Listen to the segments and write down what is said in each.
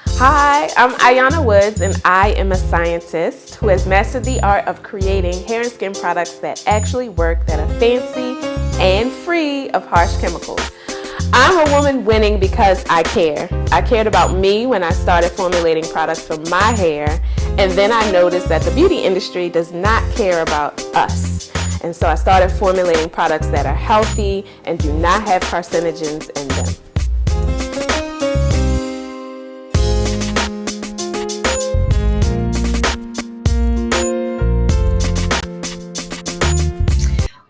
Hi, I'm Iyonna Woods, and I am a scientist who has mastered the art of creating hair and skin products that actually work, that are fancy and free of harsh chemicals. I'm a woman winning because I care. I cared about me when I started formulating products for my hair, and then I noticed that the beauty industry does not care about us. And so I started formulating products that are healthy and do not have carcinogens in them.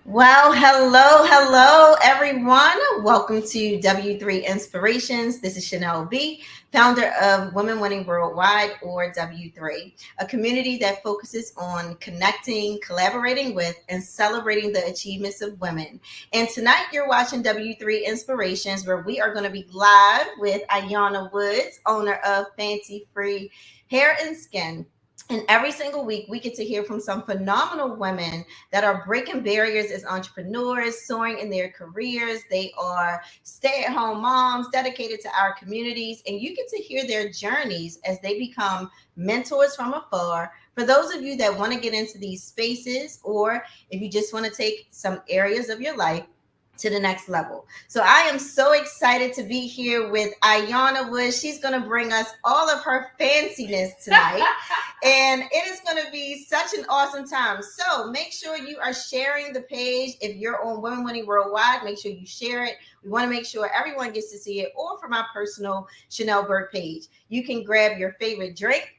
Well, hello, everyone. Welcome to W3 Inspirations. This is Chanel B, founder of Women Winning Worldwide, or W3, a community that focuses on connecting, collaborating with, and celebrating the achievements of women. And tonight you're watching W3 Inspirations, where we are going to be live with Iyonna Woods, owner of Fancy Free Hair and Skin. And every single week, we get to hear from some phenomenal women that are breaking barriers as entrepreneurs, soaring in their careers. They are stay at home moms dedicated to our communities. And you get to hear their journeys as they become mentors from afar. For those of you that want to get into these spaces, or if you just want to take some areas of your life to the next level. So I am so excited to be here with Iyonna Woods. She's going to bring us all of her fanciness tonight. And it is going to be such an awesome time. So make sure you are sharing the page. If you're on Women Winning Worldwide, make sure you share it. We want to make sure everyone gets to see it, or from my personal Chanel Bird page. You can grab your favorite drink.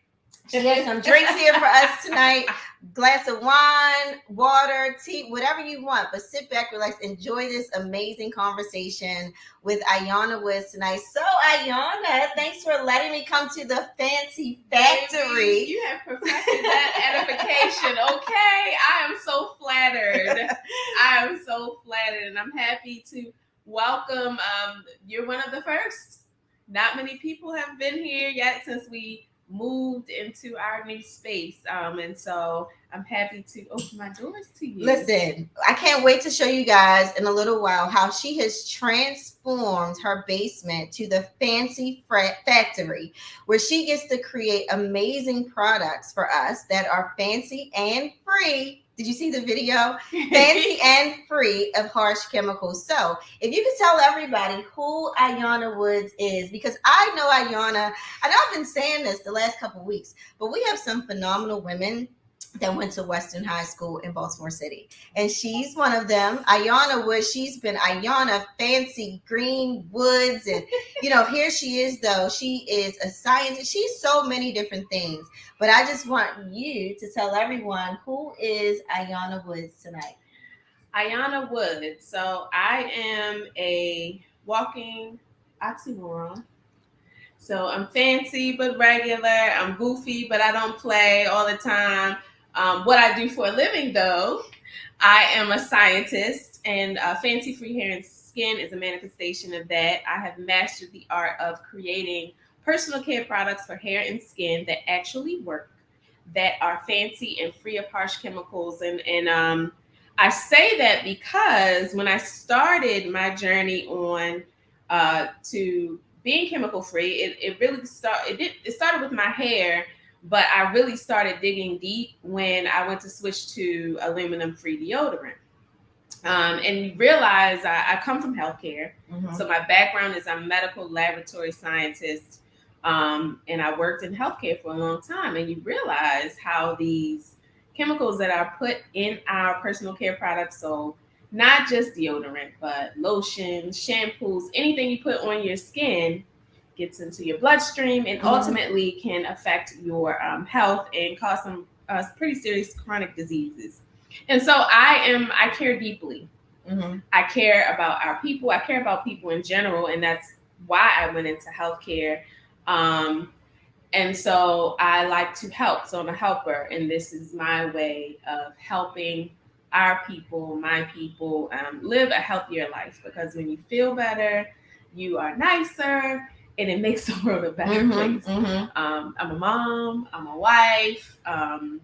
She has some drinks here for us tonight. Glass of wine, water, tea, whatever you want. But sit back, relax, enjoy this amazing conversation with Iyonna Woods tonight. So, Iyonna, thanks for letting me come to the Fancy Factory. Baby, you have perfected that edification. Okay, I am so flattered. And I'm happy to welcome. You're one of the first. Not many people have been here yet since we moved into our new space. And so I'm happy to open my doors to you. Listen, I can't wait to show you guys in a little while how she has transformed her basement to the Fancy Factory, where she gets to create amazing products for us that are fancy and free. Did you see the video? Fancy and free of harsh chemicals. So if you could tell everybody who Iyonna Woods is, because I know Iyonna, I know I've been saying this the last couple of weeks, but we have some phenomenal women that went to Western High School in Baltimore City. And she's one of them. Iyonna Woods, she's been Iyonna Fancy Green Woods. And, here she is, though. She is a scientist. She's so many different things. But I just want you to tell everyone, who is Iyonna Woods tonight? Iyonna Woods. So I am a walking oxymoron. So I'm fancy but regular. I'm goofy, but I don't play all the time. What I do for a living, though, I am a scientist, and Fancy Free Hair and Skin is a manifestation of that. I have mastered the art of creating personal care products for hair and skin that actually work, that are fancy and free of harsh chemicals. And I say that because when I started my journey on to being chemical free, it started with my hair. But I really started digging deep when I went to switch to aluminum-free deodorant. And you realize I come from healthcare. Mm-hmm. So my background is I'm a medical laboratory scientist. And I worked in healthcare for a long time. And you realize how these chemicals that are put in our personal care products, so not just deodorant, but lotions, shampoos, anything you put on your skin, gets into your bloodstream and ultimately can affect your health and cause some pretty serious chronic diseases. And so I care deeply. Mm-hmm. I care about our people. I care about people in general. And that's why I went into healthcare. And so I like to help. So I'm a helper. And this is my way of helping our people, my people, live a healthier life. Because when you feel better, you are nicer, and it makes the world a better place. Mm-hmm. I'm a mom, I'm a wife, I'm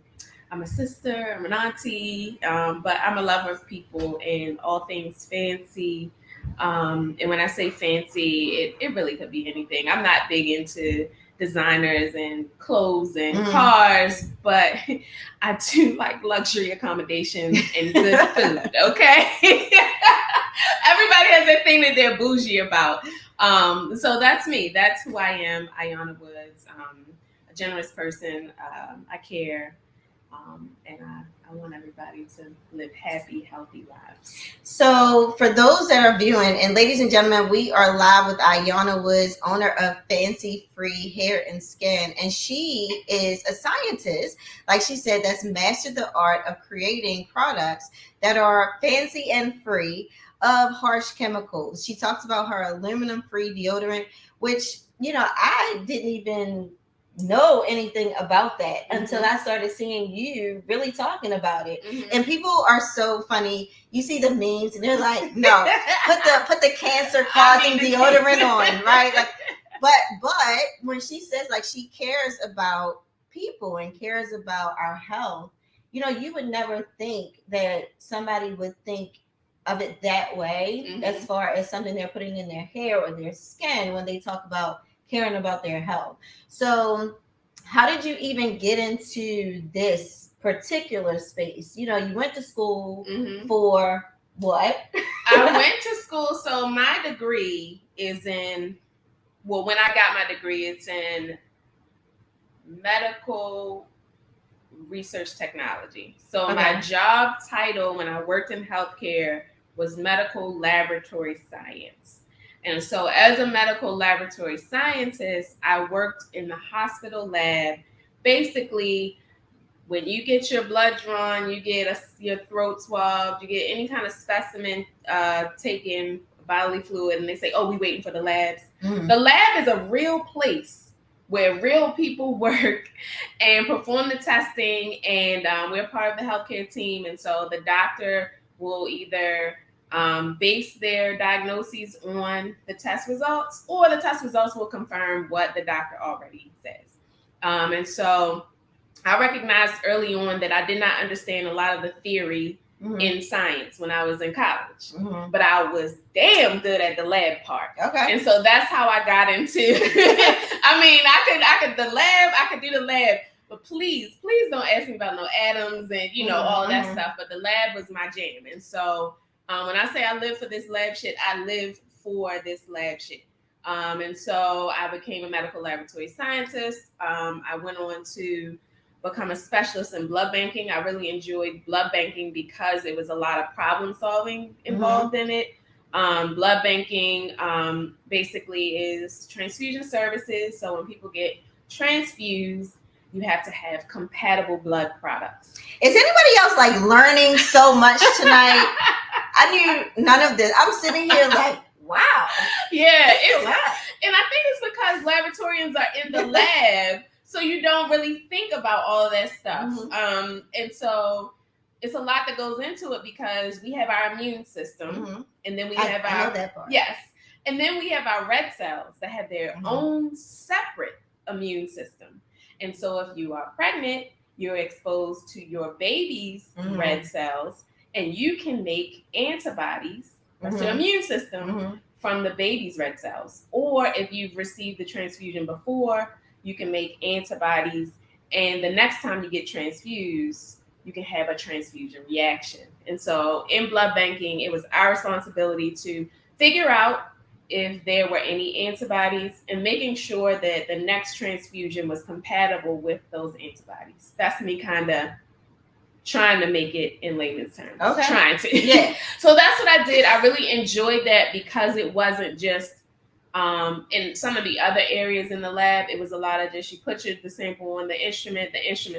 a sister, I'm an auntie, but I'm a lover of people and all things fancy. And when I say fancy, it really could be anything. I'm not big into designers and clothes and cars, but I do like luxury accommodations and good food. Okay, everybody has their thing that they're bougie about. So that's me. That's who I am. Iyonna Woods. A generous person. I care, and I want everybody to live happy, healthy lives. So, for those that are viewing, and ladies and gentlemen, we are live with Iyonna Woods, owner of Fancy Free Hair and Skin. And she is a scientist, like she said, that's mastered the art of creating products that are fancy and free of harsh chemicals. She talks about her aluminum free deodorant, which, I didn't even know anything about that until I started seeing you really talking about it. And people are so funny. You see the memes and they're like, no, put the cancer causing deodorant on, right? Like, but when she says like she cares about people and cares about our health, you would never think that somebody would think of it that way as far as something they're putting in their hair or their skin when they talk about caring about their health. So, how did you even get into this particular space? You went to school for what? I went to school, so my degree is in, when I got my degree, it's in medical research technology. So my job title when I worked in healthcare was medical laboratory science. And so as a medical laboratory scientist, I worked in the hospital lab. Basically, when you get your blood drawn, you get your throat swabbed, you get any kind of specimen taken, bodily fluid, and they say, oh, we waiting for the labs. The lab is a real place where real people work and perform the testing, and we're part of the healthcare team. And so the doctor will either base their diagnoses on the test results, or the test results will confirm what the doctor already says. And so I recognized early on that I did not understand a lot of the theory in science when I was in college, but I was damn good at the lab part. Okay, and so that's how I got into. I mean, I could do the lab, but please don't ask me about no atoms and all that stuff. But the lab was my jam, and so when I say I live for this lab shit, I live for this lab shit. And so I became a medical laboratory scientist. I went on to become a specialist in blood banking. I really enjoyed blood banking because there was a lot of problem solving involved in it. Blood banking basically is transfusion services. So when people get transfused, you have to have compatible blood products. Is anybody else like learning so much tonight? I knew none of this. I'm sitting here like, wow. Yeah, it's a lot. And I think it's because laboratorians are in the lab. So you don't really think about all of that stuff. And so it's a lot that goes into it because we have our immune system. And then we have our... I know that part. Yes. And then we have our red cells that have their own separate immune system. And so if you are pregnant, you're exposed to your baby's red cells, and you can make antibodies, that's your immune system, from the baby's red cells. Or if you've received the transfusion before, you can make antibodies, and the next time you get transfused, you can have a transfusion reaction. And so in blood banking, it was our responsibility to figure out if there were any antibodies and making sure that the next transfusion was compatible with those antibodies. That's me kind of trying to make it in layman's terms. Okay. Trying to. Yeah. So that's what I did. I really enjoyed that because it wasn't just in some of the other areas in the lab, it was a lot of just you put the sample on the instrument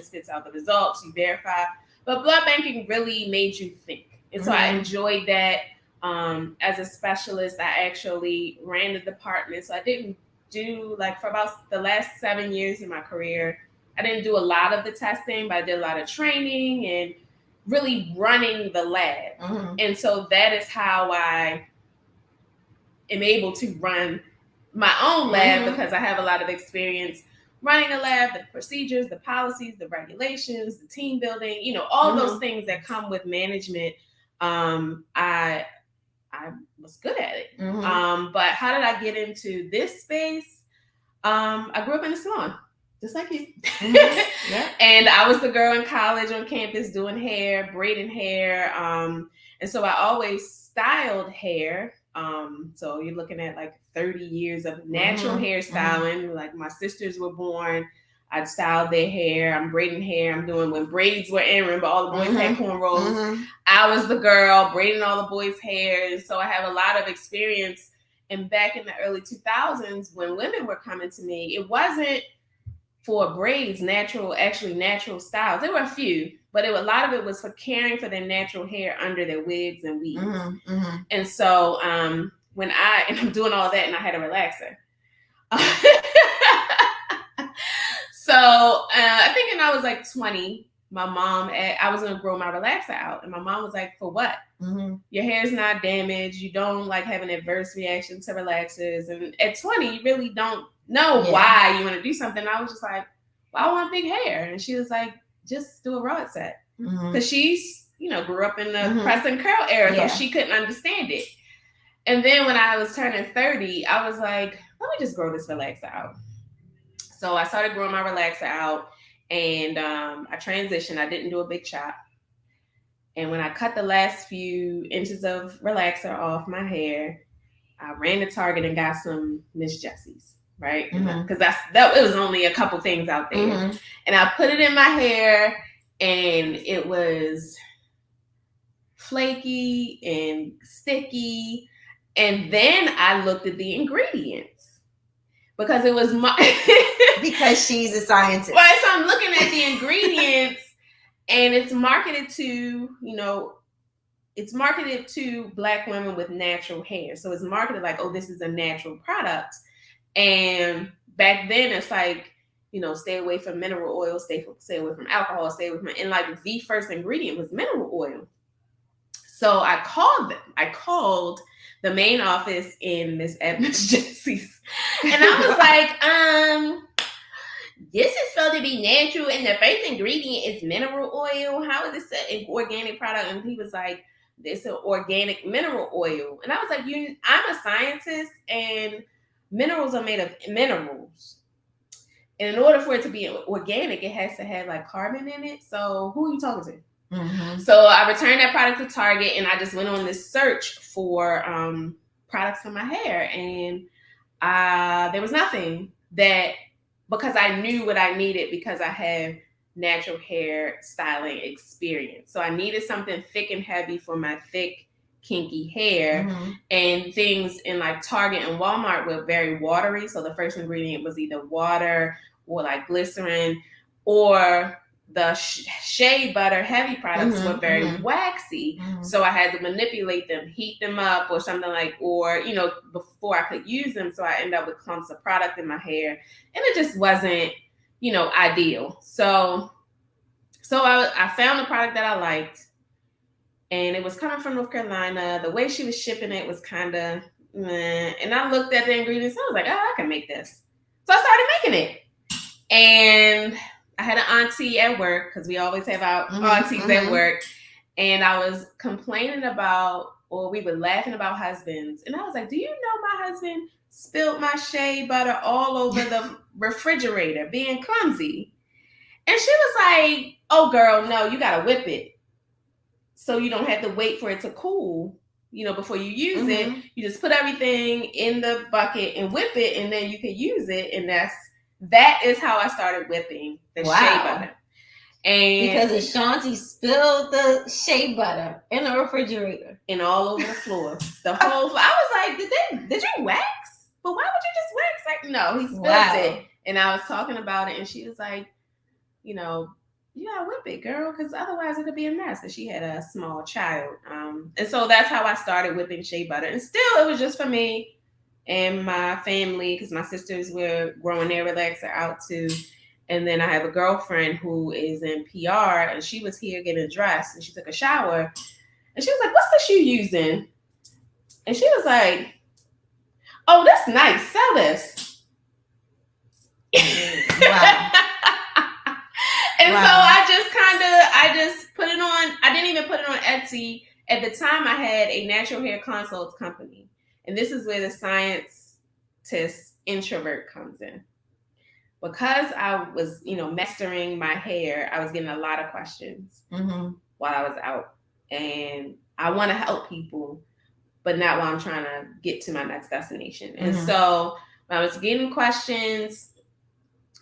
spits out the results, you verify. But blood banking really made you think. And so I enjoyed that. As a specialist, I actually ran the department. So I didn't do, for about the last 7 years of my career, I didn't do a lot of the testing, but I did a lot of training and really running the lab. And so that is how I am able to run my own lab because I have a lot of experience running a lab, the procedures, the policies, the regulations, the team building, all those things that come with management. I was good at it. But how did I get into this space? I grew up in a salon, just like you. Yeah. And I was the girl in college on campus doing hair, braiding hair. And so I always styled hair. So you're looking at like 30 years of natural hairstyling. Like my sisters were born, I'd styled their hair. I'm braiding hair. I'm doing when braids were in. Remember, all the boys had cornrows. I was the girl braiding all the boys' hair. And so I have a lot of experience. And back in the early 2000s, when women were coming to me, it wasn't for braids, natural styles. There were a few, but a lot of it was for caring for their natural hair under their wigs and weaves. And so and I'm doing all that, and I had a relaxer. So I think when I was like 20, my mom, I was going to grow my relaxer out. And my mom was like, for what? Your hair's not damaged. You don't like have an adverse reaction to relaxers. And at 20, you really don't know why you want to do something. I was just like, well, I want big hair. And she was like, just do a rod set. Because she's, grew up in the press and curl era, so she couldn't understand it. And then when I was turning 30, I was like, let me just grow this relaxer out. So I started growing my relaxer out, and I transitioned. I didn't do a big chop. And when I cut the last few inches of relaxer off my hair, I ran to Target and got some Miss Jessie's, right? Because it was only a couple things out there. And I put it in my hair, and it was flaky and sticky. And then I looked at the ingredients. Because it was because she's a scientist. Right, so I'm looking at the ingredients, and it's marketed to, Black women with natural hair. So it's marketed like, oh, this is a natural product. And back then it's like, stay away from mineral oil, stay away from alcohol, and like the first ingredient was mineral oil. So I called them. I called the main office in Miss Jessie's. And I was like, this is supposed to be natural, and the first ingredient is mineral oil. How is this an organic product? And he was like, this is organic mineral oil. And I was like, I'm a scientist, and minerals are made of minerals. And in order for it to be organic, it has to have like carbon in it. So who are you talking to? So I returned that product to Target, and I just went on this search for products for my hair, and there was nothing because I knew what I needed because I have natural hair styling experience. So I needed something thick and heavy for my thick, kinky hair, and things in like Target and Walmart were very watery. So the first ingredient was either water or like glycerin, or the shea butter heavy products were very waxy. So I had to manipulate them, heat them up or something before I could use them. So I ended up with clumps of product in my hair, and it just wasn't, ideal. So I found a product that I liked, and it was coming from North Carolina. The way she was shipping it was kind of meh. And I looked at the ingredients, and I was like, oh, I can make this. So I started making it. And I had an auntie at work, because we always have our aunties at work. And I was complaining we were laughing about husbands. And I was like, do you know my husband spilled my shea butter all over the refrigerator, being clumsy? And she was like, oh, girl, no, you got to whip it. So you don't have to wait for it to cool, before you use it. You just put everything in the bucket and whip it, and then you can use it. And that is how I started whipping the shea butter. And because Ashanti spilled the shea butter in the refrigerator and all over the floor. The whole floor. I was like, did you wax? But why would you just wax? Like, no, he spilled it. And I was talking about it, and she was like, you gotta whip it, girl, because otherwise it could be a mess. Because she had a small child. And so that's how I started whipping shea butter. And still, it was just for me and my family, because my sisters were growing their relaxer out too. And then I have a girlfriend who is in PR, and she was here getting dressed, and she took a shower, and she was like, what's this you using? And she was like, oh, that's nice, sell this. Wow. And so I just put it on. I didn't even put it on Etsy. At the time, I had a natural hair consults company. And this is where the scientist introvert comes in. because I was, mastering my hair, I was getting a lot of questions while I was out. And I want to help people, but not while I'm trying to get to my next destination. And so when I was getting questions,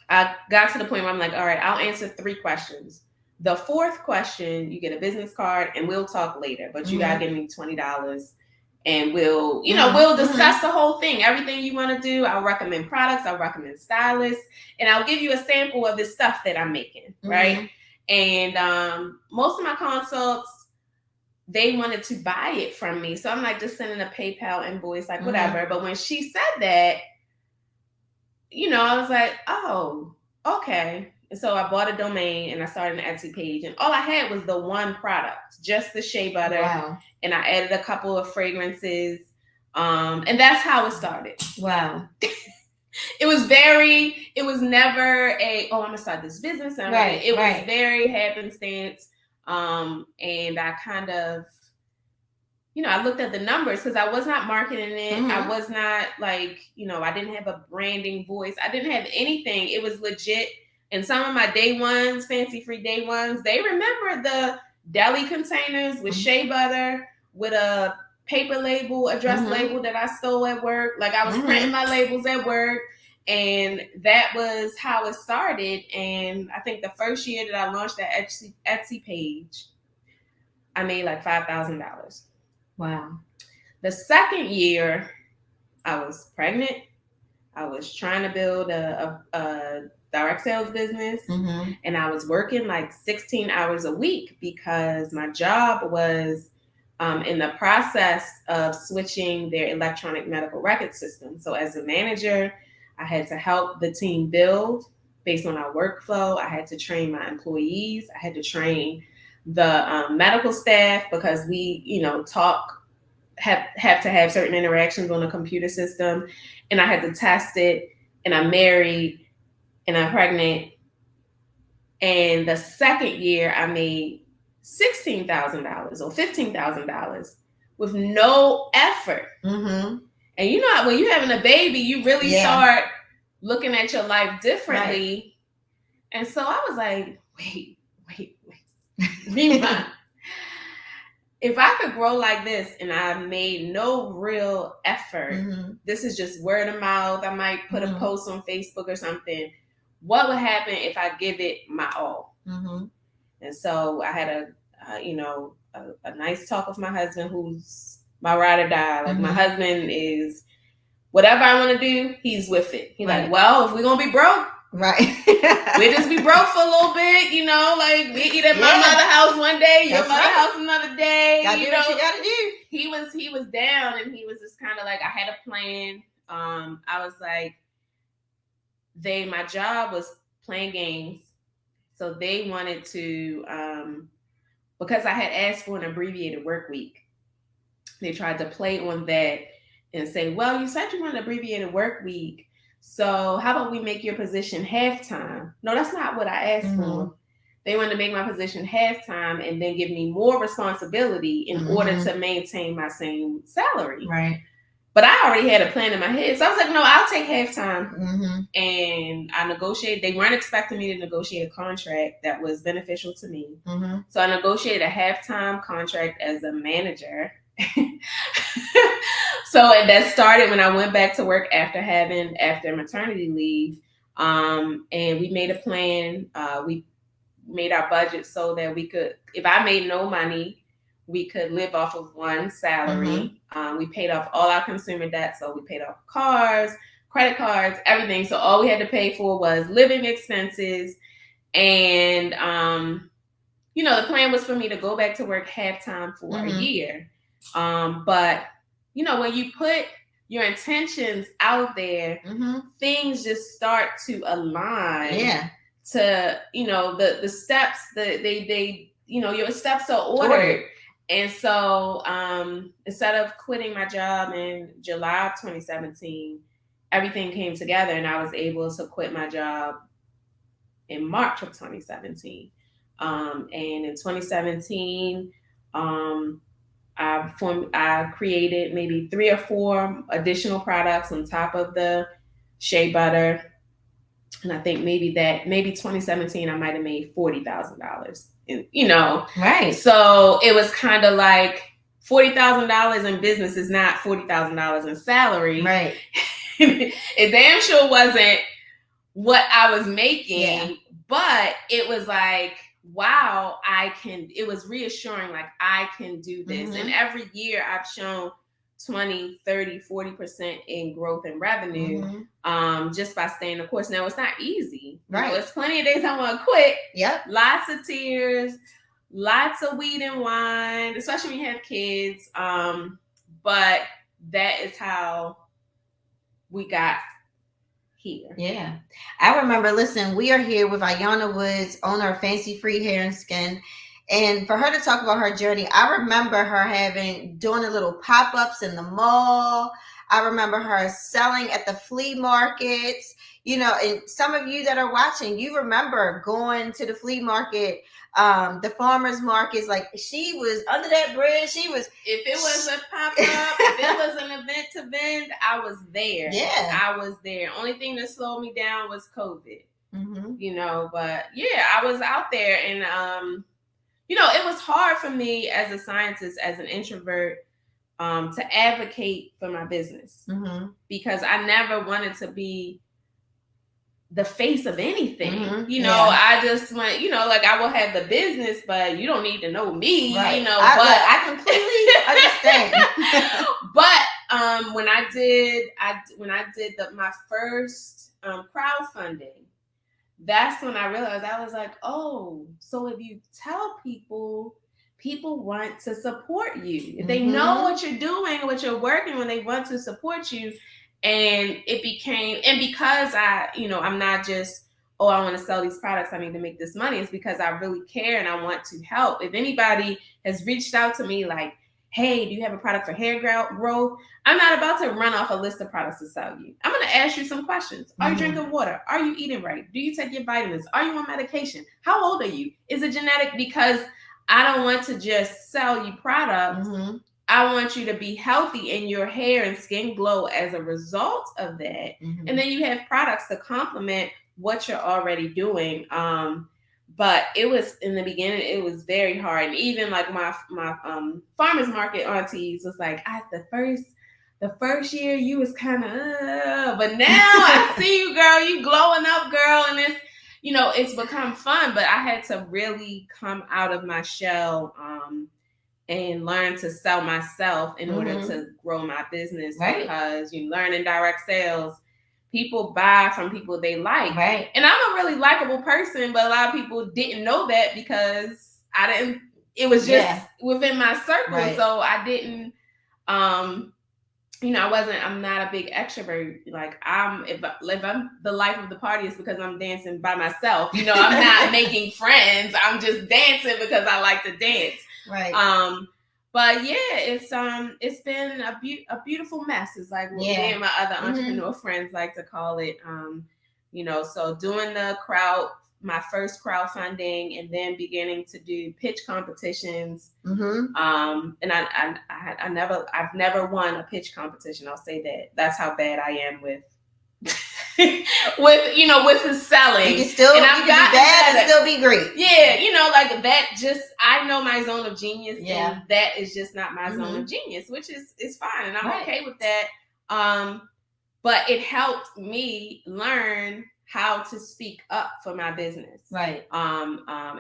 I got to the point where I'm like, all right, I'll answer 3 questions. The 4th question, you get a business card and we'll talk later, but you gotta give me $20 and we'll discuss the whole thing, everything you want to do. I'll recommend products, I'll recommend stylists, and I'll give you a sample of the stuff that I'm making, right? And most of my consults, they wanted to buy it from me. So I'm like just sending a PayPal invoice, like whatever. But when she said that, I was like, oh, okay. And so I bought a domain and I started an Etsy page. And all I had was the one product, just the shea butter. Wow. And I added a couple of fragrances. And that's how it started. Wow. It was never I'm going to start this business. Right. It was very happenstance. And I kind of, I looked at the numbers because I was not marketing it. I was not like, I didn't have a branding voice. I didn't have anything. It was legit. And some of my day ones, fancy free day ones, they remember the deli containers with shea butter, with a paper label, address label that I stole at work. Like I was printing my labels at work. And that was how it started. And I think the first year that I launched that Etsy page, I made like $5,000. Wow. The second year, I was pregnant. I was trying to build a direct sales business. And I was working like 16 hours a week because my job was in the process of switching their electronic medical record system. So as a manager, I had to help the team build based on our workflow. I had to train my employees. I had to train the medical staff because we, have to have certain interactions on a computer system. And I had to test it. And I'm married and I'm pregnant. And the second year I made $16,000 or $15,000 with no effort. And when you're having a baby, you really start looking at your life differently. Right. And so I was like, wait. Rewind. If I could grow like this and I made no real effort, this is just word of mouth. I might put a post on Facebook or something. What would happen if I give it my all? And so I had a nice talk with my husband, who's my ride or die. Like my husband is, whatever I want to do, he's with it. He's like, well, if we're going to be broke, we just be broke for a little bit, like we eat at my mother's house one day, your mother's house another day. Gotta do what you gotta do. He was down and he was just kind of like, I had a plan. I was like, my job was playing games. So they wanted to, because I had asked for an abbreviated work week, they tried to play on that and say, well, you said you want an abbreviated work week. So how about we make your position half-time? No, that's not what I asked for. They wanted to make my position half-time and then give me more responsibility in order to maintain my same salary. Right. But I already had a plan in my head. So I was like, no, I'll take half-time. And I negotiated. They weren't expecting me to negotiate a contract that was beneficial to me. So I negotiated a half-time contract as a manager. So that started when I went back to work after maternity leave. And we made a plan. We made our budget so that we could, if I made no money, we could live off of one salary. We paid off all our consumer debt. So we paid off cars, credit cards, everything. So all we had to pay for was living expenses. And, the plan was for me to go back to work half-time for a year. But when you put your intentions out there, things just start to align to, the steps that they your steps are ordered. And so, instead of quitting my job in July of 2017, everything came together and I was able to quit my job in March of 2017. And in 2017, I created maybe 3 or 4 additional products on top of the shea butter. And I think maybe 2017 I might have made $40,000. And Right. so it was kind of like $40,000 in business is not $40,000 in salary. Right. It damn sure wasn't what I was making, Yeah. but it was like, wow, it was reassuring, like I can do this. Mhm. And every year I've shown 20, 30, 40% in growth and revenue, just by staying the course. Now it's not easy. Right. There's plenty of days I want to quit. Yep. Lots of tears, lots of weed and wine, especially when you have kids. But that is how we got here. Yeah. I remember, listen, we are here with Iyonna Woods, owner of Fancy Free Hair and Skin. And for her to talk about her journey, I remember her doing the little pop-ups in the mall. I remember her selling at the flea markets. And some of you that are watching, you remember going to the flea market, the farmers markets. Like, she was under that bridge. If it was a pop-up, if it was an event to vend, I was there. Yeah. I was there. Only thing that slowed me down was COVID. But yeah, I was out there, and it was hard for me as a scientist, as an introvert, to advocate for my business, because I never wanted to be the face of anything. I just went, like, I will have the business, but you don't need to know me, right. But I completely understand. But when I did my first crowdfunding, that's when I realized, I was like, oh, so if you tell people want to support you. If they know what you're doing, what you're working, when they want to support you. And because I'm not just, oh, I want to sell these products, I need to make this money. It's because I really care and I want to help. If anybody has reached out to me like, hey, do you have a product for hair growth? I'm not about to run off a list of products to sell you. I'm going to ask you some questions. Are you drinking water? Are you eating right? Do you take your vitamins? Are you on medication? How old are you? Is it genetic? Because I don't want to just sell you products. I want you to be healthy and your hair and skin glow as a result of that. And then you have products to complement what you're already doing. But it was, in the beginning, it was very hard. And even like my farmers market aunties was like, the first year you was kind of, but now I see you, girl, you glowing up, girl. And it's become fun, but I had to really come out of my shell, and learn to sell myself in order to grow my business. Right. Because you learn in direct sales, people buy from people they like. Right. And I'm a really likable person, but a lot of people didn't know that because it was just within my circle. Right. So I didn't, I'm not a big extrovert. Like, if I'm the life of the party, it's because I'm dancing by myself. I'm not making friends. I'm just dancing because I like to dance. Right. But yeah, it's been a beautiful mess. It's like what me and my other entrepreneur friends like to call it. So doing my first crowdfunding, and then beginning to do pitch competitions. And I've never won a pitch competition. I'll say that. That's how bad I am with with the selling. You can still, and you can be bad and still be great. Yeah, like that. Just, I know my zone of genius, and that is just not my zone of genius, which is fine, and I'm okay with that. But it helped me learn how to speak up for my business, right?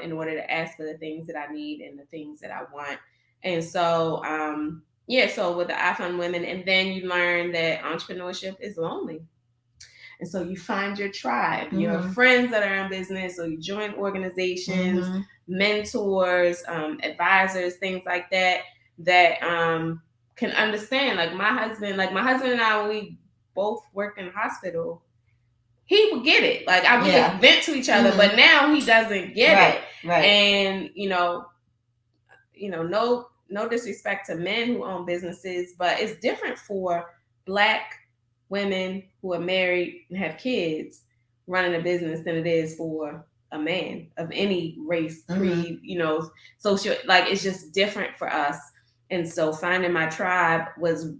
In order to ask for the things that I need and the things that I want, and so so with the iPhone Women, and then you learn that entrepreneurship is lonely. And so you find your tribe, your friends that are in business, or you join organizations, mentors, advisors, things like that can understand. Like my husband and I, when we both worked in the hospital, he would get it. Like, I would vent to each other, but now he doesn't get it. Right. And no disrespect to men who own businesses, but it's different for Black women who are married and have kids running a business than it is for a man of any race, creed, social, like, it's just different for us. And so finding my tribe was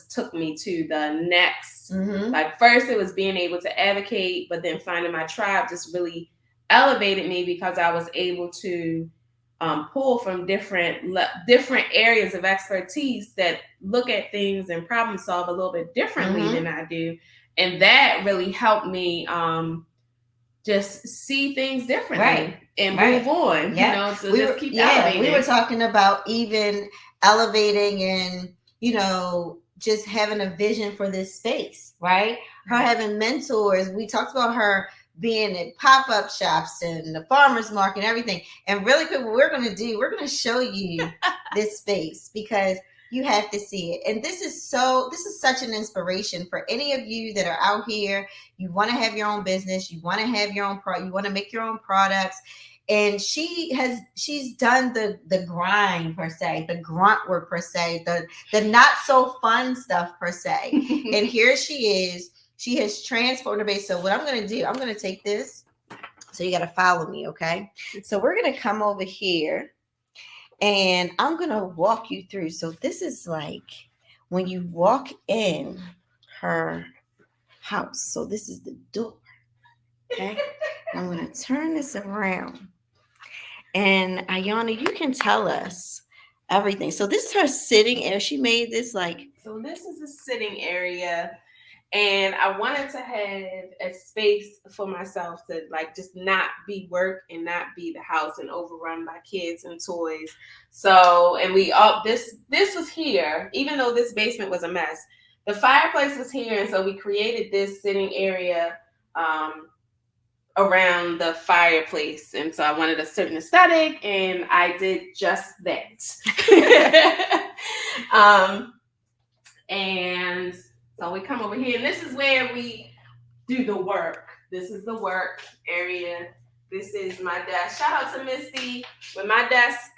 took me to the next. Mm-hmm. Like first it was being able to advocate, but then finding my tribe just really elevated me because I was able to pull from different areas of expertise that look at things and problem solve a little bit differently than I do, and that really helped me just see things differently and move on. Yeah. You know, so just keep elevating. We were talking about even elevating and just having a vision for this space, right? Her having mentors. We talked about her being at pop-up shops and the farmers market and everything. And really quick, what we're going to do, we're going to show you this space because you have to see it. And this is such an inspiration for any of you that are out here. You want to have your own business. You want to have your own you want to make your own products. And she's done the grind per se, the grunt work per se, the not so fun stuff per se. And here she is. She has transformed her base. So what I'm going to do, I'm going to take this. So you got to follow me, okay? So we're going to come over here and I'm going to walk you through. So this is like when you walk in her house. So this is the door, okay? I'm going to turn this around. And Iyonna, you can tell us everything. So this is her sitting area. She made this like. So this is a sitting area. And I wanted to have a space for myself to like just not be work and not be the house and overrun by kids and toys. So, and we all this was here, even though this basement was a mess. The fireplace was here, and so we created this sitting area around the fireplace. And so I wanted a certain aesthetic, and I did just that. And so we come over here, and this is where we do the work. This is the work area. This is my desk. Shout out to Misty. When my desk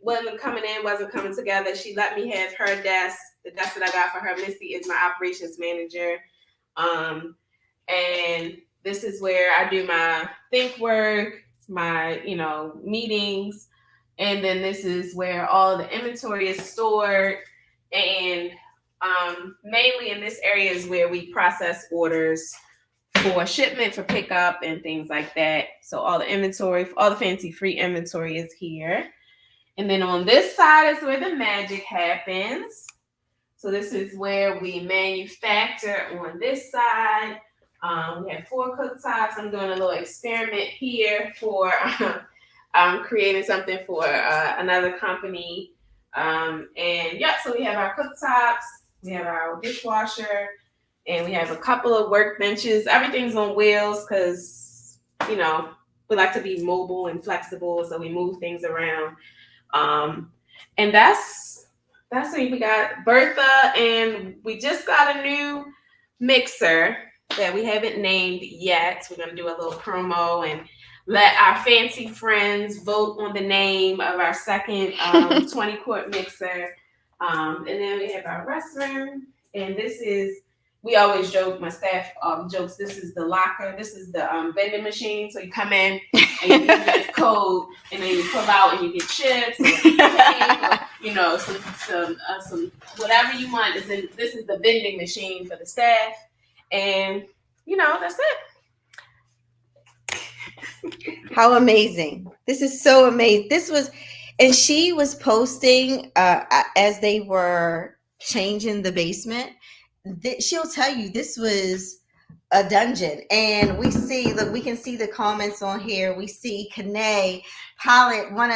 wasn't coming together, she let me have her desk. The desk that I got for her, Misty, is my operations manager. And this is where I do my think work, my, meetings. And then this is where all the inventory is stored. And mainly in this area is where we process orders for shipment, for pickup, and things like that. So all the inventory, all the fancy free inventory is here. And then on this side is where the magic happens. So this is where we manufacture on this side. We have 4 cooktops. I'm doing a little experiment here for creating something for another company. So we have our cooktops. We have our dishwasher, and we have a couple of workbenches. Everything's on wheels because, we like to be mobile and flexible, so we move things around. And that's when we got Bertha, and we just got a new mixer that we haven't named yet. We're going to do a little promo and let our fancy friends vote on the name of our second 20-quart mixer. And then we have our restroom, and this is, we always joke, my staff jokes, this is the locker, this is the vending machine. So you come in and you get code, and then you pull out and you get chips, or cake, or, some whatever you want. This is the vending machine for the staff, and that's it. How amazing! This is so amazing. And she was posting as they were changing the basement. She'll tell you this was a dungeon. And we can see the comments on here. We see Kanae Pollitt, one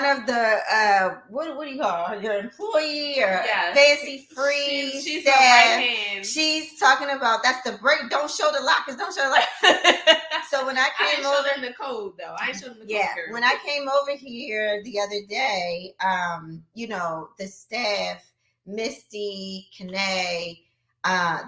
of the what do you call her? Your employee or fancy free she's staff. My right hand. She's talking about that's the break. Don't show the lockers. Don't show the lockers. So when I came over, showed them the code though. I showed them the code. Girl. When I came over here the other day, the staff, Misty, Kanae,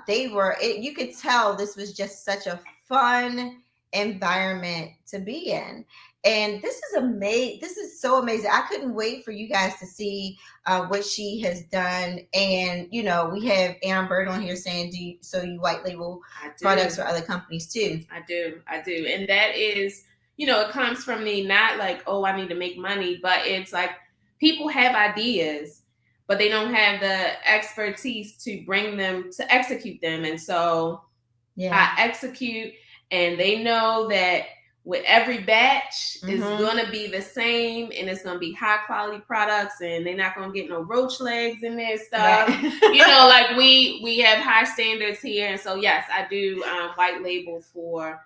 you could tell this was just such a fun environment to be in. And this is amazing. This is so amazing. I couldn't wait for you guys to see what she has done. And, we have Amber on here saying, you white label products for other companies too? I do. And that is, it comes from me, not like, oh, I need to make money, but it's like people have ideas. but they don't have the expertise to bring them to execute them. And so I execute, and they know that with every batch is going to be the same, and it's going to be high quality products, and they're not going to get no roach legs in their stuff. Right. Like we have high standards here. And so yes, I do white label for.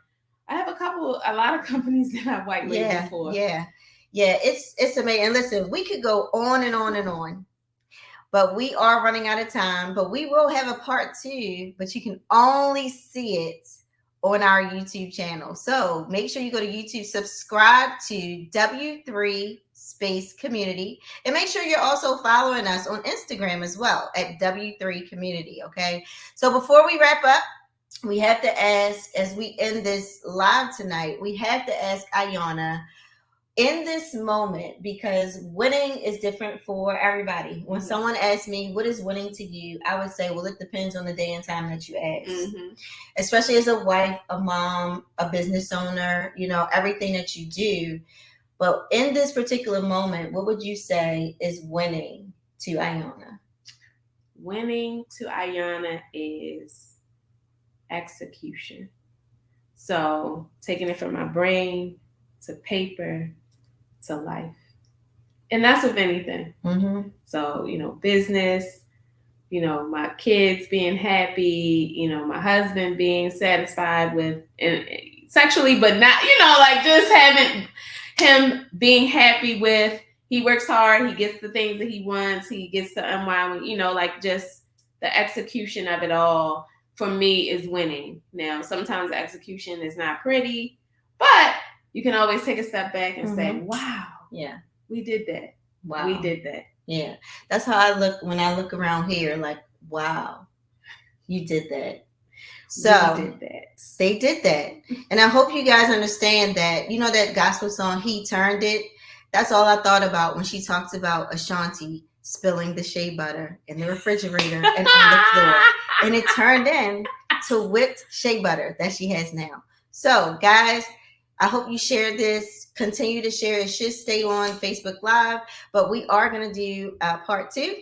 I have a lot of companies that I white label for. Yeah, it's amazing. And listen, we could go on and on and on, but we are running out of time. But we will have a part 2, but you can only see it on our YouTube channel. So make sure you go to YouTube, subscribe to W3 Space Community, and make sure you're also following us on Instagram as well at W3 Community. Okay. So before we wrap up, we have to ask, as we end this live tonight, we have to ask Iyonna, in this moment, because winning is different for everybody. When someone asks me, what is winning to you? I would say, well, it depends on the day and time that you ask. Especially as a wife, a mom, a business owner, everything that you do. But in this particular moment, what would you say is winning to Iyonna? Winning to Iyonna is execution. So taking it from my brain to paper to life. And that's with anything. So, business, my kids being happy, my husband being satisfied with sexually, but not, just having him being happy with, he works hard, he gets the things that he wants, he gets to unwind, just the execution of it all for me is winning. Now, sometimes the execution is not pretty, but you can always take a step back and say, wow, we did that. Wow. We did that. Yeah. That's how I look when I look around here, like, wow, you did that. So we did that. They did that. And I hope you guys understand that, that gospel song, He Turned It. That's all I thought about when she talked about Ashanti spilling the shea butter in the refrigerator and on the floor. And it turned into whipped shea butter that she has now. So, guys, I hope you share this. Continue to share. It should stay on Facebook Live, but we are going to do part 2.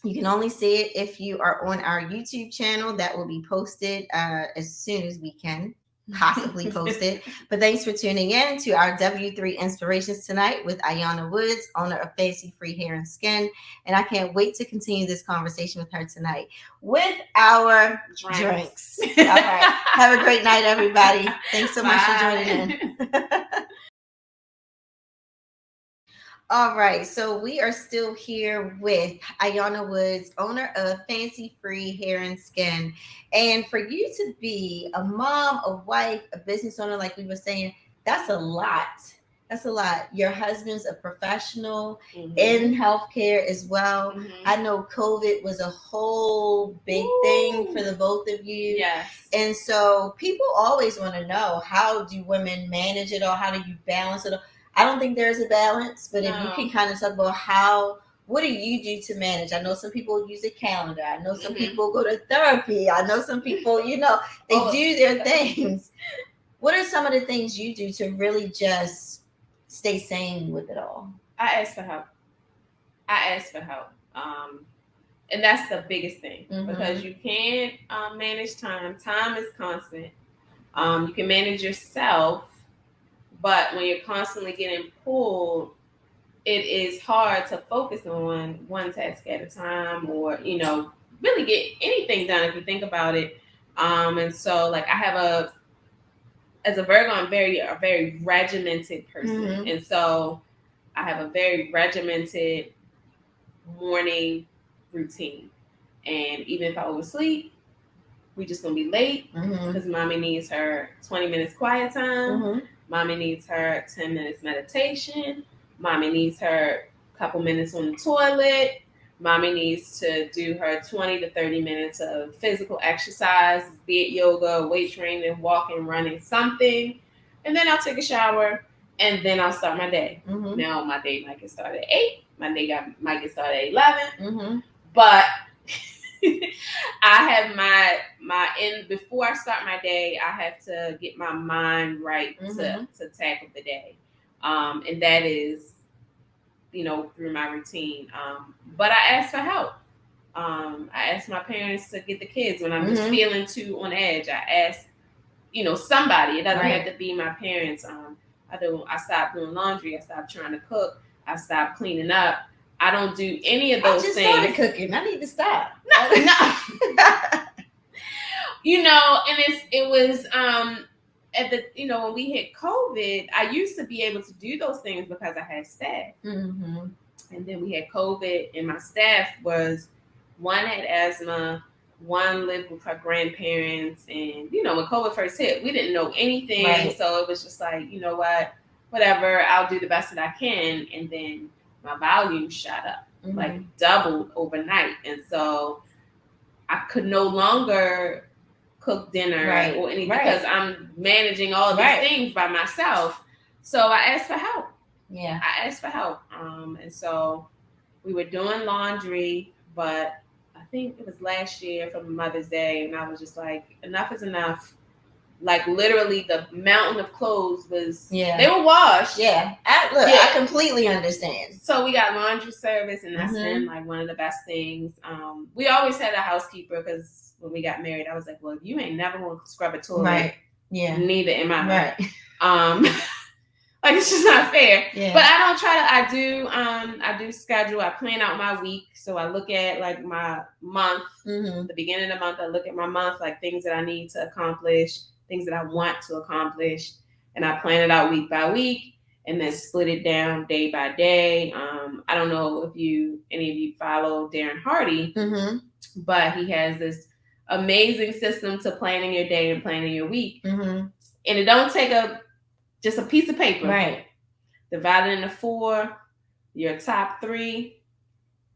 You can only see it if you are on our YouTube channel. That will be posted as soon as we can possibly post it. But thanks for tuning in to our W3 Inspirations tonight with Iyonna Woods, owner of Fancy Free Hair and Skin. And I can't wait to continue this conversation with her tonight with our drinks. All right. Have a great night, everybody. Thanks so much for joining in. All right, so we are still here with Iyonna Woods, owner of Fancy Free Hair and Skin. And for you to be a mom, a wife, a business owner, like we were saying, that's a lot. That's a lot. Your husband's a professional in healthcare as well. I know COVID was a whole big thing for the both of you. Yes. And so people always want to know, how do women manage it all? How do you balance it all? I don't think there's a balance, but if you can kind of talk about what do you do to manage? I know some people use a calendar. I know some people go to therapy. I know some people, they do their things. What are some of the things you do to really just stay sane with it all? I ask for help. And that's the biggest thing, because you can't manage time. Time is constant. You can manage yourself, but when you're constantly getting pulled, it is hard to focus on one task at a time, or, really get anything done if you think about it. And so, like, as a Virgo, I'm a very regimented person. And so I have a very regimented morning routine. And even if I oversleep, we just going to be late because mommy needs her 20 minutes quiet time. Mommy needs her 10 minutes meditation. Mommy needs her couple minutes on the toilet. Mommy needs to do her 20 to 30 minutes of physical exercise, be it yoga, weight training, walking, running, something. And then I'll take a shower, and then I'll start my day. Now, my day might get started at 8. My day might get started at 11. But I have before I start my day, I have to get my mind right to tackle the day. And that is through my routine. But I asked for help. I asked my parents to get the kids when I'm just feeling too on edge. I asked, somebody. It doesn't have to be my parents. I stopped doing laundry. I stopped trying to cook. I stopped cleaning up. I don't do any of those things. I just started cooking. I need to stop. No. And it was at the when we hit COVID, I used to be able to do those things because I had staff. And then we had COVID, and my staff was, one had asthma, one lived with her grandparents, and when COVID first hit, we didn't know anything, so it was just like, you know what, whatever, I'll do the best that I can. And then my volume shot up, like doubled overnight, and so I could no longer cook dinner or anything because I'm managing all these things by myself. So I asked for help. I asked for help. And so we were doing laundry, but I think it was last year for Mother's Day, and I was just like, enough is enough. Like, literally, the mountain of clothes was, they were washed. I completely understand. So we got laundry service, and that's been like one of the best things. We always had a housekeeper because when we got married, I was like, well, if you ain't never going to scrub a toilet, neither am I. Like, it's just not fair. But I don't try to. I do schedule. I plan out my week. So I look at like my month, the beginning of the month. I look at my month, like things that I need to accomplish, things that I want to accomplish, and I plan it out week by week, and then split it down day by day. I don't know if any of you follow Darren Hardy, but he has this amazing system to planning your day and planning your week, and it don't take just a piece of paper. Divided into 4, your top 3,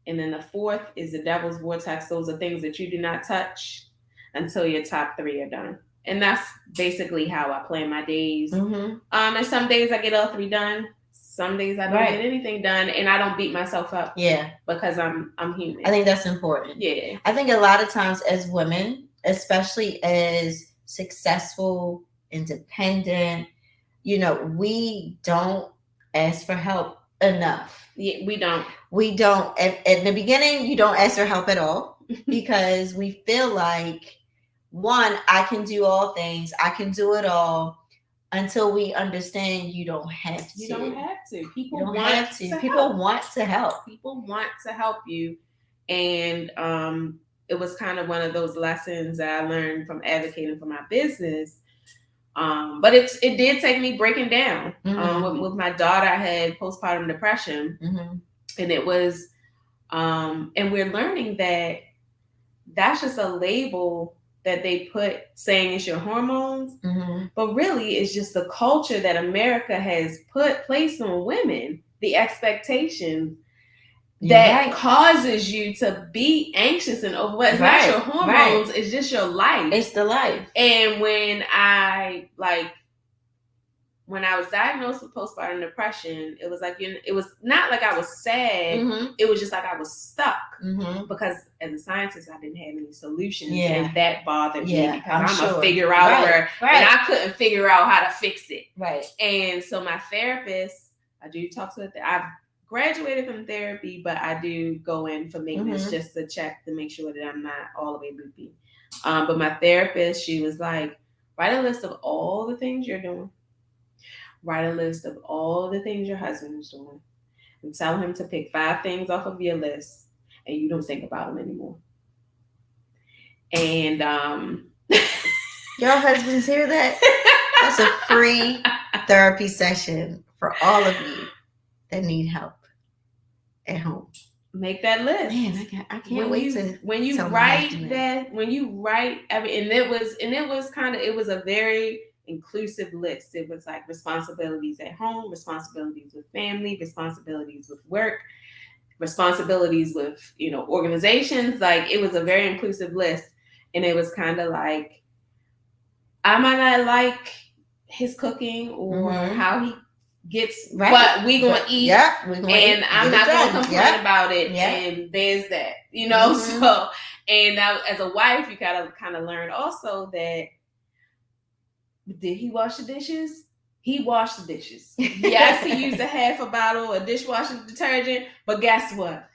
and then the 4th is the devil's vortex. Those are things that you do not touch until your top 3 are done. And that's basically how I plan my days. And some days I get all 3 done. Some days I don't get anything done, and I don't beat myself up. Because I'm human. I think that's important. I think a lot of times as women, especially as successful, independent, we don't ask for help enough. We don't. At the beginning, you don't ask for help at all because we feel like, one, I can do all things. I can do it all, until we understand you don't have to. You don't have to. People want to help. People want to help you. And it was kind of one of those lessons that I learned from advocating for my business. But it did take me breaking down. With my daughter, I had postpartum depression, and it was, and we're learning that that's just a label that they put saying it's your hormones, but really it's just the culture that America has placed on women, the expectations that causes you to be anxious and overwhelmed. It's not your hormones, it's just your life. It's the life. And when I was diagnosed with postpartum depression, it was like, it was not like I was sad. It was just like I was stuck because as a scientist, I didn't have any solutions, and that bothered me because I'm a figure outer, and I couldn't figure out how to fix it. And so my therapist, I do talk to I've graduated from therapy, but I do go in for maintenance just to check to make sure that I'm not all the way loopy. But my therapist, she was like, write a list of all the things you're doing. Write a list of all the things your husband is doing, and tell him to pick 5 things off of your list, and you don't think about them anymore. And your husbands hear that? That's a free therapy session for all of you that need help at home. Make that list. Man, I can't wait to. When you write that, when you write and it was a very inclusive list. It was like responsibilities at home, responsibilities with family, responsibilities with work, responsibilities with, organizations. Like, it was a very inclusive list. And it was kind of like, I might not like his cooking or how he gets, but we gonna eat, and I'm not gonna complain about it. And there's that, So, and now as a wife, you gotta kind of learn also that, did he wash the dishes? He washed the dishes. Yes, he used a half a bottle of dishwashing detergent, but guess what?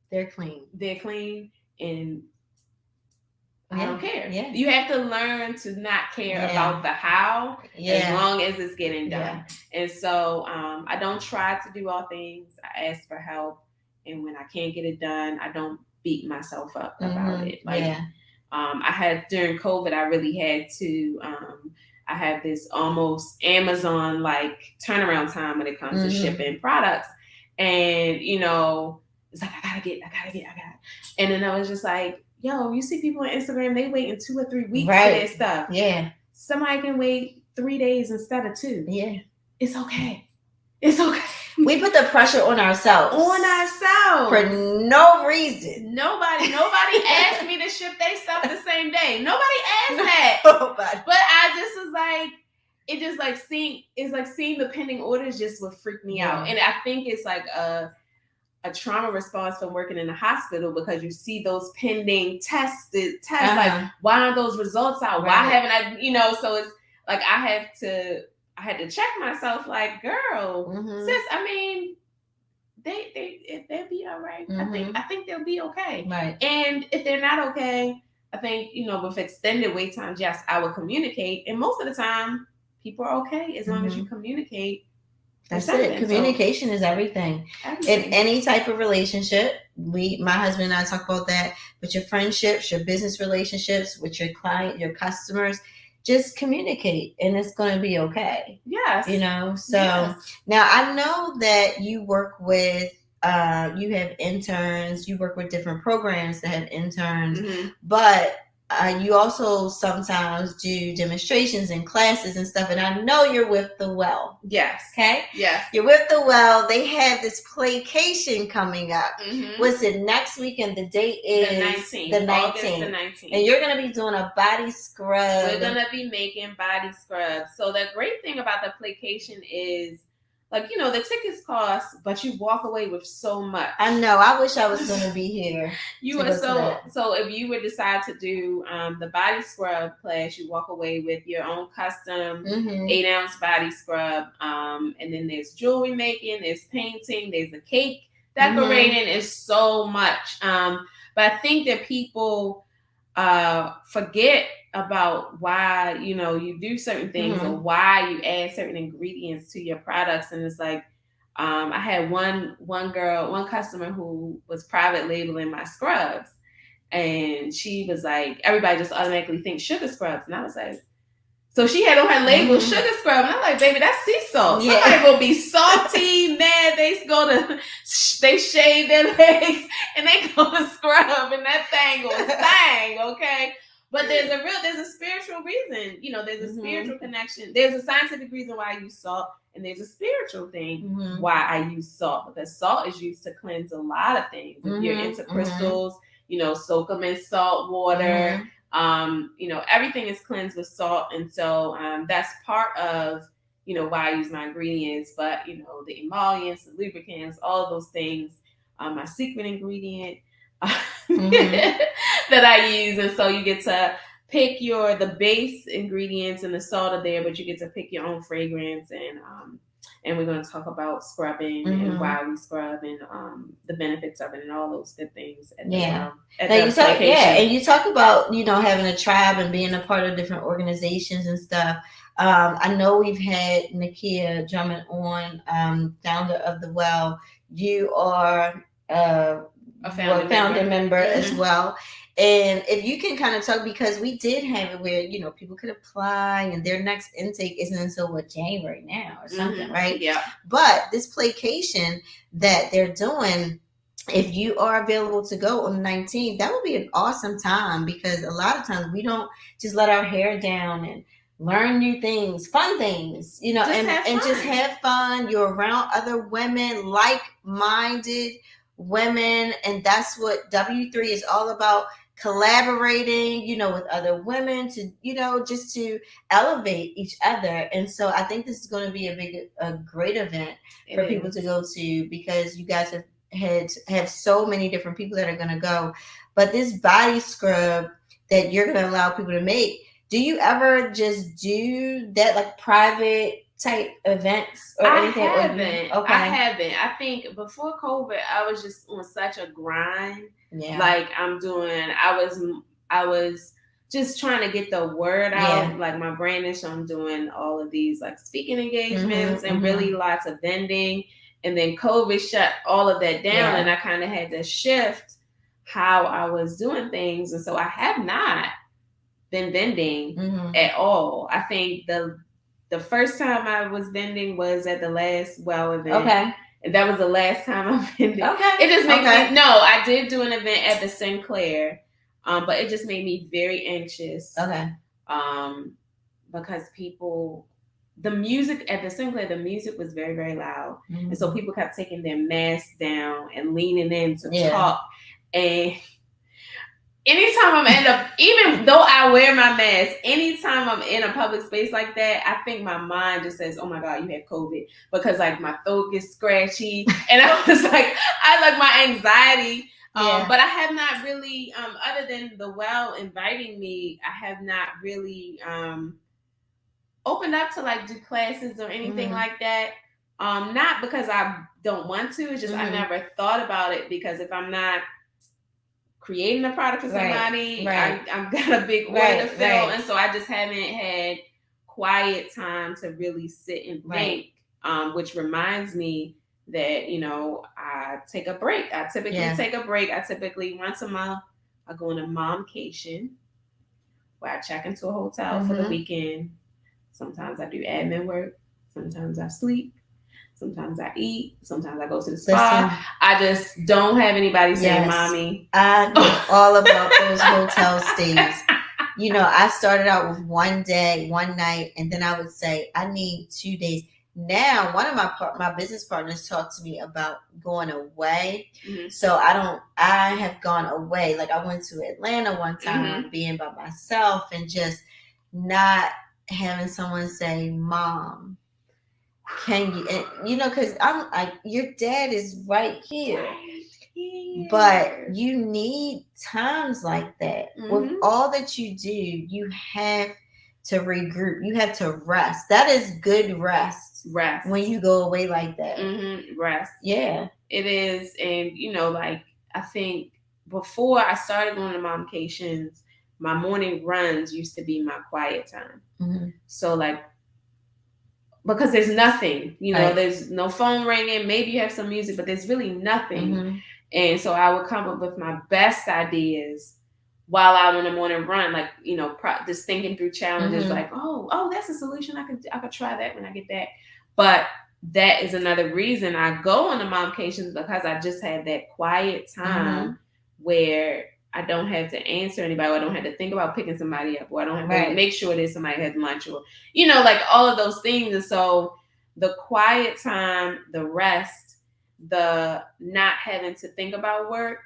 They're clean. They're clean, and Yeah, I don't care. yeah. You have to learn to not care Yeah. about the how, Yeah. as long as it's getting done. Yeah. And so I don't try to do all things. I ask for help, and when I can't get it done, I don't beat myself up about it. Like, Yeah. I had during COVID, I really had to. I have this almost Amazon like turnaround time when it comes to shipping products, and it's like I gotta. And then I was just like, yo, you see people on Instagram, they waiting 2 or 3 weeks for their stuff. Yeah. Somebody can wait 3 days instead of 2. Yeah. It's okay. It's okay. We put the pressure on ourselves. For no reason. Nobody asked me to ship their stuff the same day. Nobody asked that. Nobody. But I just was like, it just like seeing the pending orders just would freak me out. And I think it's like a trauma response from working in the hospital, because you see those pending tests, like, why aren't those results out? Right. Why haven't I, so it's like I had to check myself, like, girl, sis, I mean, they'll be all right. I think they'll be okay. Right. And if they're not okay, I think, with extended wait times, yes, I will communicate. And most of the time, people are okay as long as you communicate. That's it. Communication is everything. In any type of relationship. My husband and I talk about that. With your friendships, your business relationships, with your client, your customers, just communicate, and it's going to be okay. Yes. So now I know that you work with, you have interns, you work with different programs that have interns, but you also sometimes do demonstrations and classes and stuff. And I know you're with The Well. Yes. Okay? Yes. You're with The Well. They have this playcation coming up. What's it, next week? And the date is the 19th. August the 19th. And you're going to be doing a body scrub. We're going to be making body scrubs. So the great thing about the playcation is, like, the tickets cost, but you walk away with so much. I know. I wish I was going to be here. So if you would decide to do the body scrub class, you walk away with your own custom 8-ounce body scrub. And then there's jewelry making, there's painting, there's a cake decorating. Is so much. But I think that people forget about why you do certain things or why you add certain ingredients to your products. And it's like, I had one customer who was private labeling my scrubs, and she was like, everybody just automatically thinks sugar scrubs, and I was like, so she had on her label sugar scrub, and I'm like, baby, that's sea salt. Yeah. Somebody will be salty, mad. They shave their legs and they go to scrub, and that thing will sting, okay? But there's a spiritual reason. There's a spiritual connection. There's a scientific reason why I use salt, and there's a spiritual thing why I use salt, because salt is used to cleanse a lot of things. If you're into crystals, soak them in salt water. Everything is cleansed with salt. And so that's part of, why I use my ingredients. But, the emollients, the lubricants, all of those things, my secret ingredient that I use. And so you get to pick the base ingredients, and the salt are there, but you get to pick your own fragrance. And we're going to talk about scrubbing and why we scrub, and the benefits of it, and all those good things. And you talk about having a tribe and being a part of different organizations and stuff. I know we've had Nakia Drummond on, founder of The Well. You are a founder member as well. And if you can kind of talk, because we did have it where, people could apply and their next intake isn't until January now or something, right? Yeah. But this placation that they're doing, if you are available to go on the 19th, that would be an awesome time, because a lot of times we don't just let our hair down and learn new things, fun things, and just have fun. You're around other women, like-minded women, and that's what W3 is all about. Collaborating, with other women to, just to elevate each other. And so I think this is going to be a great event for people to go to, because you guys have so many different people that are going to go. But this body scrub that you're going to allow people to make, do you ever just do that like private type events or I anything? Or you haven't. I okay? haven't. I think before COVID, I was just on such a grind. Yeah. Like I'm doing. I was just trying to get the word Yeah. out, like my branding. So I'm doing all of these like speaking engagements Mm-hmm, and mm-hmm. really lots of vending. And then COVID shut all of that down, and I kind of had to shift how I was doing things. And so I have not been vending at all. I think the first time I was vending was at the last WOW event. Okay. And that was the last time I vended. Okay. It just makes me no, I did do an event at the Sinclair. But it just made me very anxious. Okay. Because people the music at the Sinclair, the music was very, very loud. Mm-hmm. And so people kept taking their masks down and leaning in to talk. And anytime I'm in even though I wear my mask, anytime I'm in a public space like that, I think my mind just says, "Oh my God, you had COVID," because like my throat gets scratchy, and I was like, my anxiety. But I have not really, other than the WOW inviting me, I have not really opened up to like do classes or anything like that. Not because I don't want to, it's just I never thought about it, because if I'm not creating a product for somebody, I've got a big order to fill, and so I just haven't had quiet time to really sit and think. Which reminds me that I take a break. I typically take a break. I typically once a month I go on a momcation where I check into a hotel for the weekend. Sometimes I do admin work. Sometimes I sleep. Sometimes I eat. Sometimes I go to the spa. Listen, I just don't have anybody saying, "Mommy." I know all about those hotel stays. I started out with one day, one night, and then I would say, I need 2 days. Now, one of my business partners talked to me about going away. Mm-hmm. So I have gone away. Like I went to Atlanta one time, being by myself and just not having someone say, "Mom, can you," and, because I'm like, your dad is right here. But you need times like that. With all that you do, you have to regroup. You have to rest. That is good rest. Rest. When you go away like that. Rest. Yeah. It is. And, I think before I started going to momcations, my morning runs used to be my quiet time. Mm-hmm. So, because there's nothing, there's no phone ringing. Maybe you have some music, but there's really nothing. Mm-hmm. And so I would come up with my best ideas while I'm on a morning run, just thinking through challenges, like, oh, that's a solution. I could try that when I get that. But that is another reason I go on the momcations, because I just had that quiet time where I don't have to answer anybody, or I don't have to think about picking somebody up, or I don't have to make sure that somebody has lunch, or, all of those things. And so the quiet time, the rest, the not having to think about work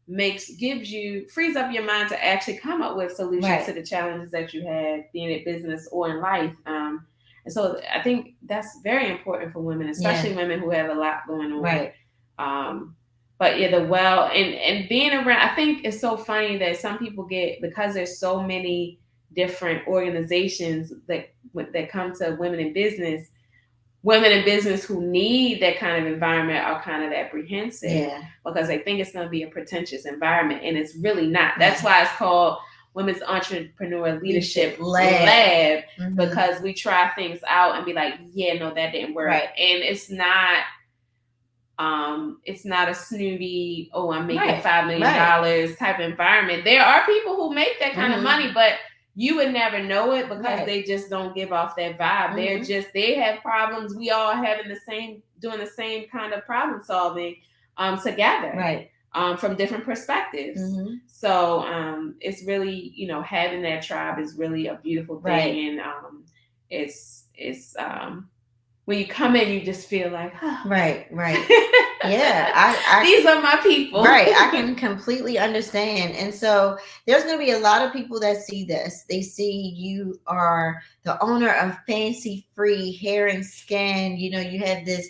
frees up your mind to actually come up with solutions to the challenges that you have, being in business or in life. And so I think that's very important for women, especially women who have a lot going on. Right. But yeah, and being around, I think it's so funny that some people because there's so many different organizations that come to women in business who need that kind of environment are kind of apprehensive because they think it's going to be a pretentious environment, and it's really not. That's why it's called Women's Entrepreneur Leadership Lab, because we try things out and be like, yeah, no, that didn't work. Right. And it's not a snooty, oh, I'm making $5 million type environment. There are people who make that kind of money, but you would never know it because they just don't give off that vibe. They have problems. We all doing the same kind of problem solving together. Right. From different perspectives. So it's really, having that tribe is really a beautiful thing. And it's when you come in, you just feel like, right. Yeah, these are my people. Right, I can completely understand. And so there's going to be a lot of people that see this. They see you are the owner of Fancy Free Hair and Skin. You have this,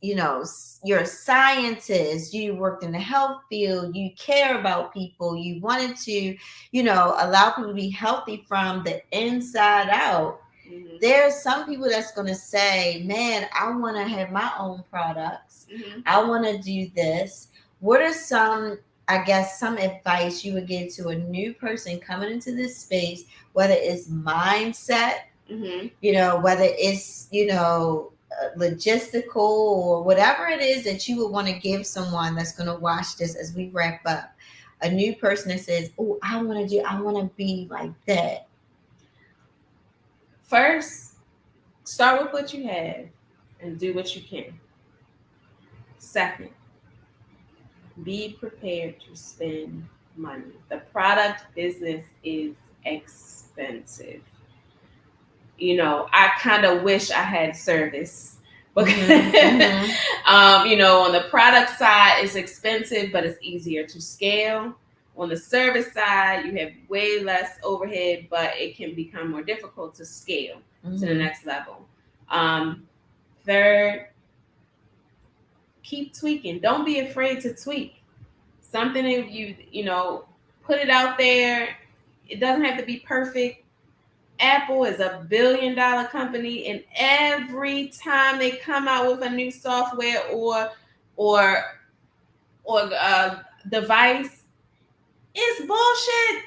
you're a scientist. You worked in the health field. You care about people. You wanted to, allow people to be healthy from the inside out. Mm-hmm. There's some people that's going to say, man, I want to have my own products. Mm-hmm. I want to do this. What are some, I guess, some advice you would give to a new person coming into this space, whether it's mindset, Mm-hmm. whether it's, logistical or whatever it is that you would want to give someone that's going to watch this as we wrap up? A new person that says, oh, I want to be like that. First, start with what you have and do what you can. Second, be prepared to spend money. The product business is expensive. I kind of wish I had service. Because, on the product side, it's expensive, but it's easier to scale. On the service side, you have way less overhead, but it can become more difficult to scale to the next level. Third, keep tweaking. Don't be afraid to tweak. Something if you put it out there, it doesn't have to be perfect. Apple is a $1 billion company, and every time they come out with a new software or device, it's bullshit.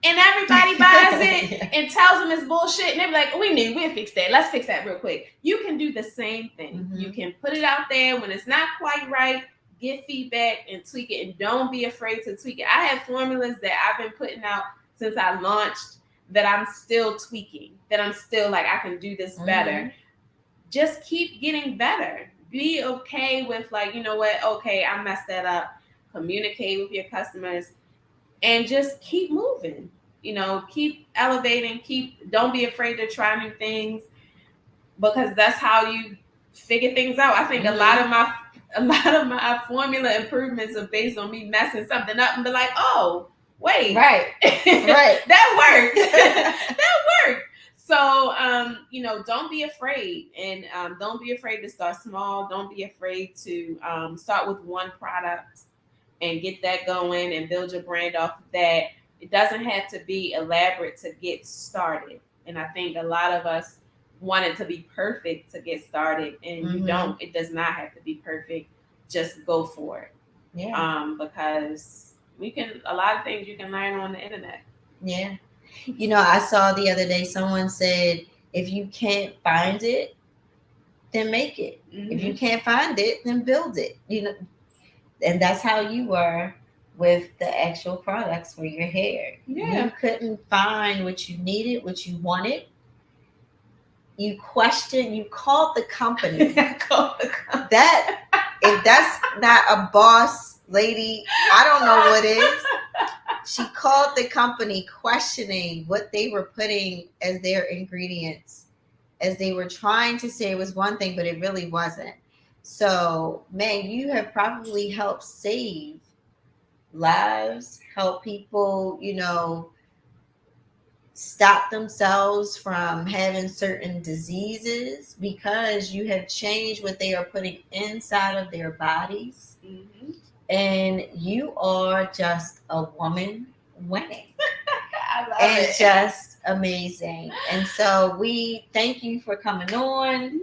And everybody buys it and tells them it's bullshit, and they're like, we'll fix that. Let's fix that real quick. You can do the same thing. Mm-hmm. You can put it out there when it's not quite right, get feedback and tweak it, and don't be afraid to tweak it. I have formulas that I've been putting out since I launched that I'm still tweaking, that I'm still like, I can do this better. Mm-hmm. Just keep getting better. Be okay with like, you know what? Okay, I messed that up. Communicate with your customers and just keep moving. Keep elevating, don't be afraid to try new things, because that's how you figure things out. I think mm-hmm. a lot of my formula improvements are based on me messing something up and be like, oh, wait. Right. That worked. That worked. So, don't be afraid, and don't be afraid to start small. Don't be afraid to start with one product and get that going and build your brand off of that. It doesn't have to be elaborate to get started. And I think a lot of us want it to be perfect to get started, and mm-hmm. you don't. It does not have to be perfect. Just go for it. Yeah. Because a lot of things you can learn on the internet. Yeah. I saw the other day someone said, if you can't find it, then make it. Mm-hmm. If you can't find it, then build it. And that's how you were with the actual products for your hair. Yeah. You couldn't find what you needed, what you wanted. You questioned, you called the company. That, if that's not a boss lady, I don't know what is. She called the company questioning what they were putting as their ingredients, as they were trying to say it was one thing, but it really wasn't. So, man, you have probably helped save lives, help people, stop themselves from having certain diseases because you have changed what they are putting inside of their bodies. Mm-hmm. And you are just a woman winning. I love and it. Just amazing. And so we thank you for coming on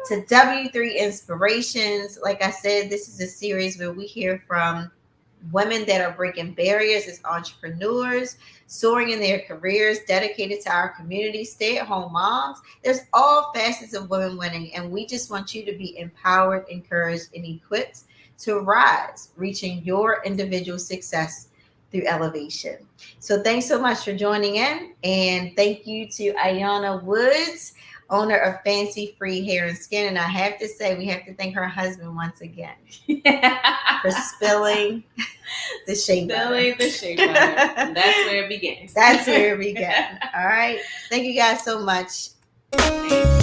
to W3 Inspirations. Like I said, this is a series where we hear from women that are breaking barriers as entrepreneurs, soaring in their careers, dedicated to our community, stay-at-home moms. There's all facets of women winning, and we just want you to be empowered, encouraged, and equipped to rise, reaching your individual success through elevation. So thanks so much for joining in, and thank you to Iyonna Woods, owner of Fancy Free Hair and Skin. And I have to say, we have to thank her husband once again for spilling the shea butter. Spilling the shea butter. That's where it began. That's where it began. All right. Thank you guys so much. Thank you.